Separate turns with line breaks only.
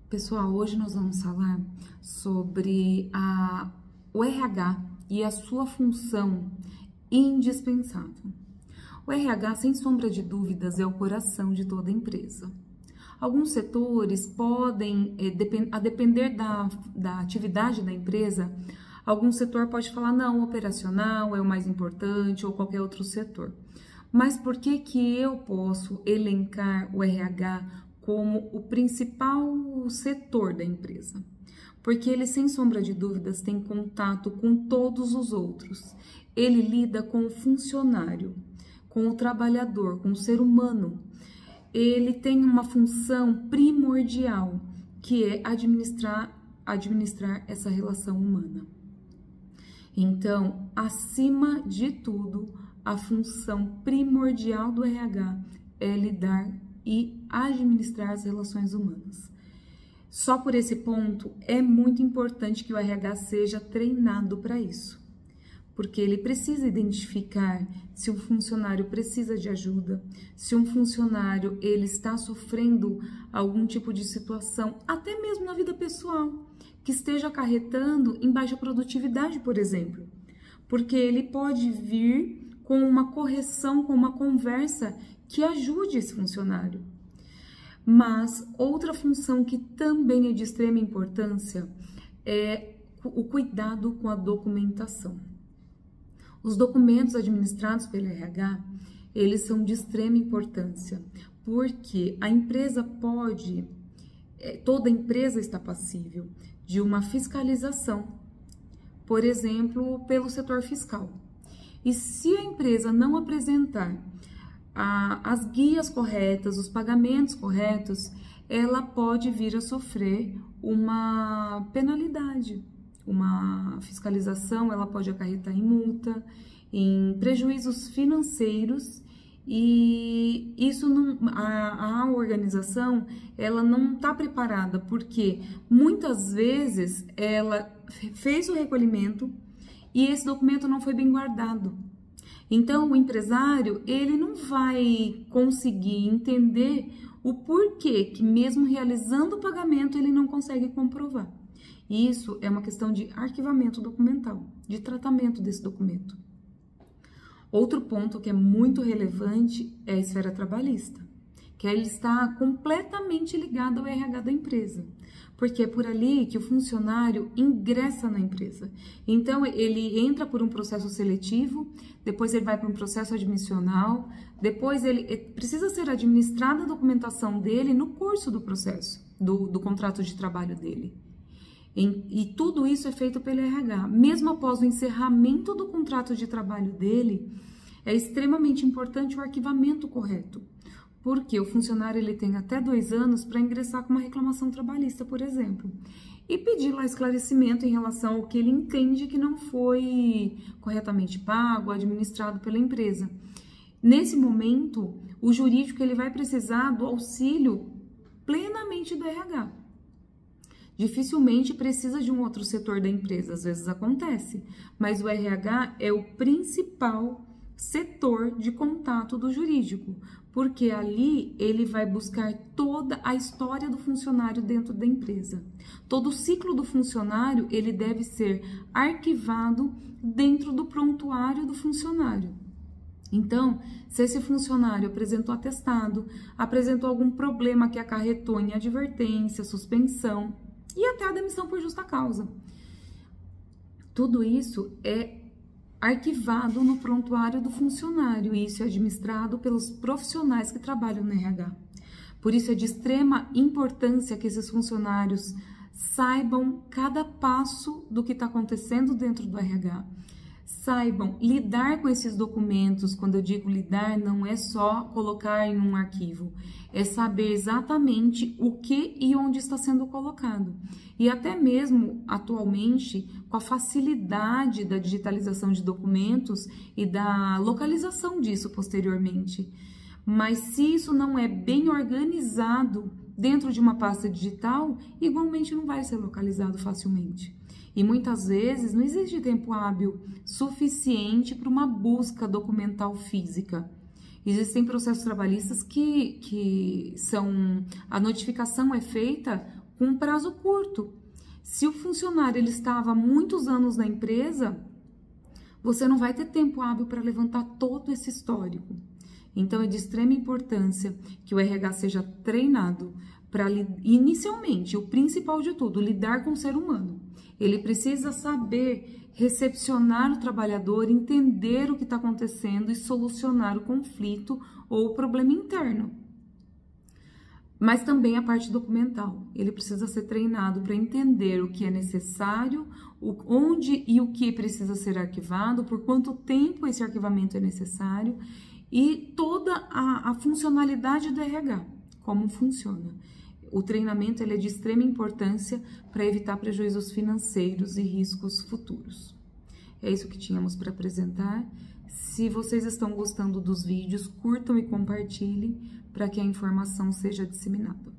Pessoal, hoje nós vamos falar sobre o RH e a sua função indispensável. O RH, sem sombra de dúvidas, é o coração de toda empresa. Alguns setores podem, a depender da atividade da empresa, algum setor pode falar, não, o operacional é o mais importante ou qualquer outro setor. Mas por que eu posso elencar o RH como o principal setor da empresa? Porque ele, sem sombra de dúvidas, tem contato com todos os outros. Ele lida com o funcionário, com o trabalhador, com o ser humano. Ele tem uma função primordial, que é administrar essa relação humana. Então, acima de tudo, a função primordial do RH é lidar e administrar as relações humanas. Só por esse ponto, é muito importante que o RH seja treinado para isso, porque ele precisa identificar se um funcionário precisa de ajuda, se um funcionário ele está sofrendo algum tipo de situação, até mesmo na vida pessoal, que esteja acarretando em baixa produtividade, por exemplo, porque ele pode vir com uma correção, com uma conversa que ajude esse funcionário. Mas outra função que também é de extrema importância é o cuidado com a documentação. Os documentos administrados pelo RH, eles são de extrema importância, porque a empresa pode, toda empresa está passível de uma fiscalização, por exemplo, pelo setor fiscal. E se a empresa não apresentar as guias corretas, os pagamentos corretos, ela pode vir a sofrer uma penalidade. Uma fiscalização, ela pode acarretar em multa, em prejuízos financeiros, e isso a organização ela não está preparada, porque muitas vezes ela fez o recolhimento e esse documento não foi bem guardado. Então, o empresário, ele não vai conseguir entender o porquê que mesmo realizando o pagamento, ele não consegue comprovar. E isso é uma questão de arquivamento documental, de tratamento desse documento. Outro ponto que é muito relevante é a esfera trabalhista, que ele está completamente ligado ao RH da empresa, porque é por ali que o funcionário ingressa na empresa. Então, ele entra por um processo seletivo, depois ele vai para um processo admissional, depois ele precisa ser administrada a documentação dele no curso do processo, do contrato de trabalho dele. E tudo isso é feito pelo RH. Mesmo após o encerramento do contrato de trabalho dele, é extremamente importante o arquivamento correto, porque o funcionário ele tem até 2 anos para ingressar com uma reclamação trabalhista, por exemplo, e pedir lá esclarecimento em relação ao que ele entende que não foi corretamente pago, administrado pela empresa. Nesse momento, o jurídico ele vai precisar do auxílio plenamente do RH. Dificilmente precisa de um outro setor da empresa, às vezes acontece, mas o RH é o principal setor de contato do jurídico, porque ali ele vai buscar toda a história do funcionário dentro da empresa. Todo o ciclo do funcionário, ele deve ser arquivado dentro do prontuário do funcionário. Então, se esse funcionário apresentou atestado, apresentou algum problema que acarretou em advertência, suspensão e até a demissão por justa causa, tudo isso é arquivado no prontuário do funcionário e isso é administrado pelos profissionais que trabalham no RH. Por isso é de extrema importância que esses funcionários saibam cada passo do que está acontecendo dentro do RH, saibam lidar com esses documentos. Quando eu digo lidar, não é só colocar em um arquivo, é saber exatamente o que e onde está sendo colocado. E até mesmo, atualmente, com a facilidade da digitalização de documentos e da localização disso posteriormente. Mas se isso não é bem organizado dentro de uma pasta digital, igualmente não vai ser localizado facilmente. E muitas vezes não existe tempo hábil suficiente para uma busca documental física. Existem processos trabalhistas que a notificação é feita com um prazo curto. Se o funcionário ele estava há muitos anos na empresa, você não vai ter tempo hábil para levantar todo esse histórico. Então, é de extrema importância que o RH seja treinado para, inicialmente, o principal de tudo, lidar com o ser humano. Ele precisa saber recepcionar o trabalhador, entender o que está acontecendo e solucionar o conflito ou o problema interno. Mas também a parte documental. Ele precisa ser treinado para entender o que é necessário, onde e o que precisa ser arquivado, por quanto tempo esse arquivamento é necessário e toda a funcionalidade do RH, como funciona. O treinamento ele é de extrema importância para evitar prejuízos financeiros e riscos futuros. É isso que tínhamos para apresentar. Se vocês estão gostando dos vídeos, curtam e compartilhem para que a informação seja disseminada.